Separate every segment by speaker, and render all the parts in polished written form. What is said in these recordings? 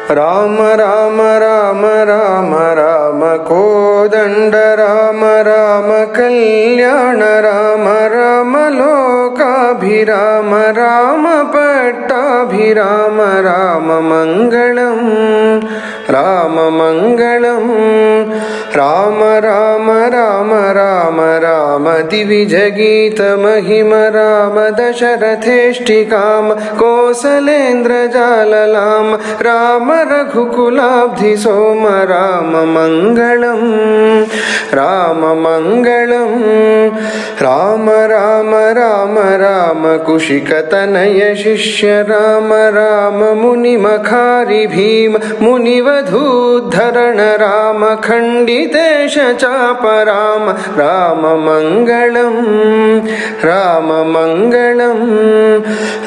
Speaker 1: రామ రామ రామ రామ రామ కోదండ రామ రామ కళ్యాణ రామ రామ లోకాభిరామ రామ పట్టాభిరామ రామ మంగళం రామ మంగళం రామ రామ రామ రామ రామ దివిజగీత మహిమ రామ దశరథేష్టికామ కోసలేంద్రజాలలామ రామ రఘుకులాబ్ధి సోమ రామ మంగళం రామ మంగళం రామ రామ రామ రామ కుశికతనయ శిష్య రామ రామ మునిమఖారి భీమ మునివధూద్ధరణ రామ ఖండితేశ చాప రామ రామ మంగళం రామ మంగళం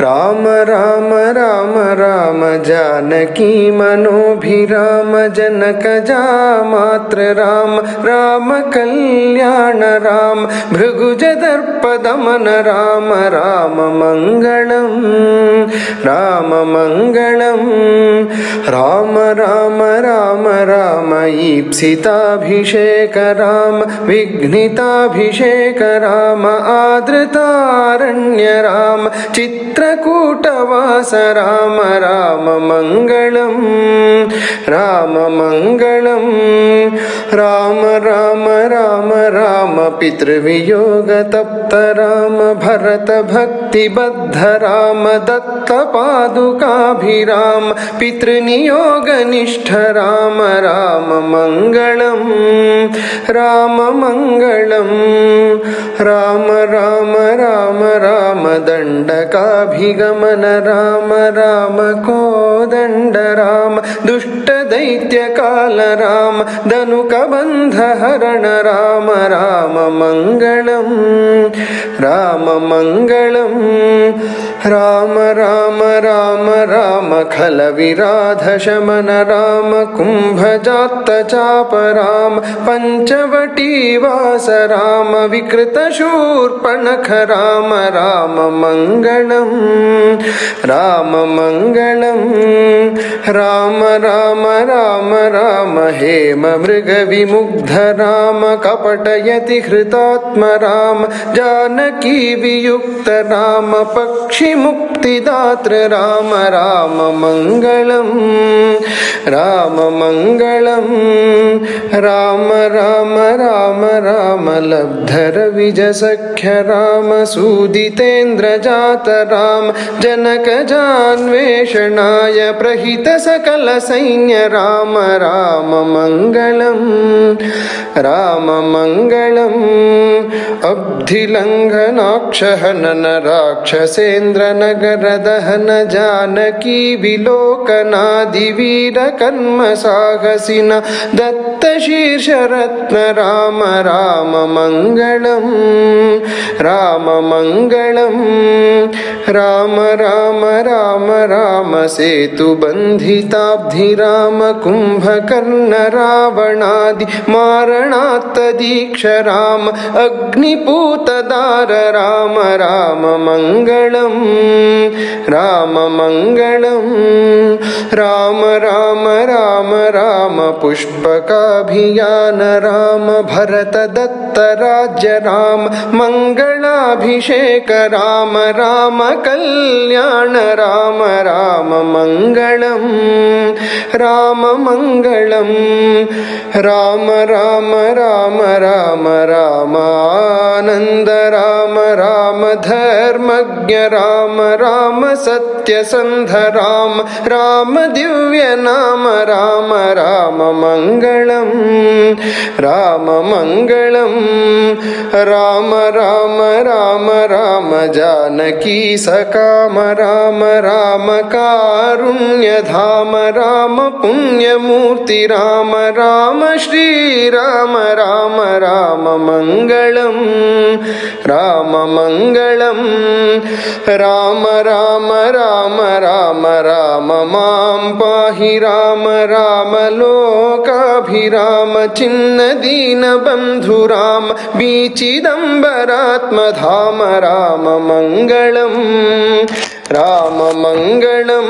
Speaker 1: రామ రామ రామ రామ జానకీ మనోభిరామ జనక జామాత్ర రామ రామ కళ్యాణ రామ భృగుజదర్పదమన రామ రామ మంగళం రామ మంగళం రామ రామ రామ రామ ఈప్సితాభిషేక రామ విఘ్నితాభిషేక రామ ఆదృతారణ్య రామ చిత్రకూటవాస రామ రామ మంగళం రామ మంగళం రామ రామ రామ రామ పితృవియోగ తప్త రామ భరత భక్తిబద్ధ రామ దత్త పాదుకాభిరామ పితృనియోగ నిష్ఠ రామ రామ మంగళం రామ మంగళం రామ రామ రామ రామ దండకాభిగమన రామ రామ కోదండ రామ దుష్ట దైత్య కాల రామ ధనుక బంధ హరణ రామ రామ మంగళం రామ మంగళం రామ రామ రామ రామ ఖల విరాధ శమన రామ కుంభజాత చాప రామ పంచవటీ వాస రామ వికృత శూర్పణఖ రామ రామ మంగళం రామ మంగళం రామ రామ రామ రామ హేమ మృగ విముగ్ధ రామ కపటయతి హృతాత్మ రామ జానకీ వియుక్త రామ పక్షి ముక్తిదాత్ర రామ రామ మంగళం రామ మంగళం రామ రామ రామ రామ లబ్ధర విజ సఖ్య రామ సూదితేంద్ర జాత రామ జనక జాన్వేషణాయ ప్రహిత సకల సైన్య రామ రామ మంగళం రామ మంగళం అబ్ధిలంఘనాక్షహనన రాక్షసేంద్ర నగర దహన జానకీ విలోకనాది వీర కర్మ సాహసిన దత్త శీర్షరత్న రామ రామ మంగళం రామ మంగళం రామ రామ రామ రామ సేతు బంధితాబ్ధి రామ కుంభకర్ణ రావణాది మారణాత్త దీక్ష రామ అగ్నిపూతదార రామ రామ మంగళం రామ మంగళం రామ రామ రామ రామ పుష్పకాభియాన రామ భరత దత్త రాజ్య రామ మంగళాభిషేక రామ రామ కళ్యాణ రామ రామ మంగళం రామ మంగళం రామ రామ రామ రామ రామ ఆనంద రామ రామ ధర్మజ్ఞ రామ రామ సత్యసంధ రామ రామ దివ్య నామ రామ రామ మంగళం రామ మంగళం రామ రామ రామ రామ జానకీ సకామ రామ రామ కారుణ్యధామ రామ పుణ్యమూర్తి రామ రామ శ్రీరామ రామ రామ మంగళం రామ మంగళం రామ రామ రామ రామ రామ మాం పాహి రామ రామ లోకాభిరామ చిన్న దీన బంధు రామ బీచిదంబరాత్మధామ రామ మంగళం రామమంగళం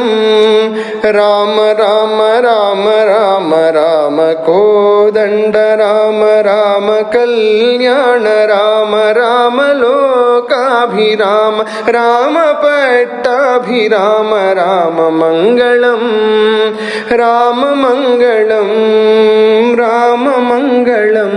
Speaker 1: రామ రామ రామ రామ రామ కోదండ రామ రామ కళ్యాణ రామ రామ లోకాభిరామ రామ పట్టాభిరామ రామమంగళం రామమంగళం రామమంగళం.